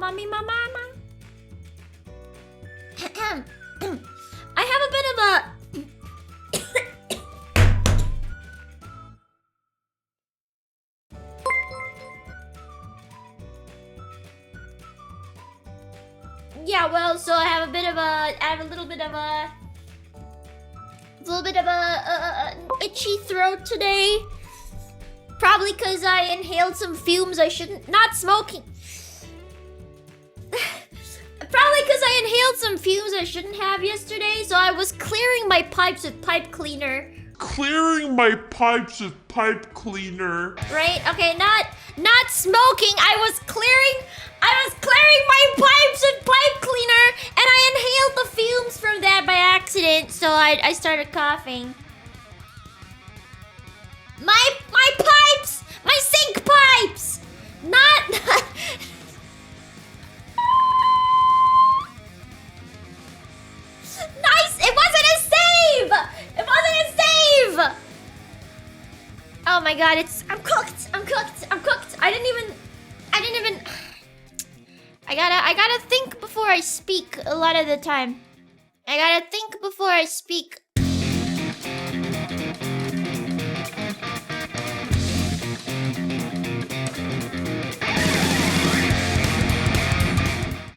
call me my mama. I have a bit of a... Yeah, well, so I have a bit of a... I have a little bit of a itchy throat today. Probably because I inhaled some fumes I shouldn't... Not smoking. Probably because I inhaled some fumes I shouldn't have yesterday, so I was clearing my pipes with pipe cleaner. Clearing my pipes with pipe cleaner. Right? Okay, not smoking. I was clearing my pipes with pipe cleaner, and I inhaled the fumes from that by accident, so I started coughing. My pipes! My sink pipes! Not... Nice! It wasn't a save! It wasn't a save! Oh my god, I'm cooked! I'm cooked! I'm cooked! I didn't even... I gotta think before I speak a lot of the time. I gotta think before I speak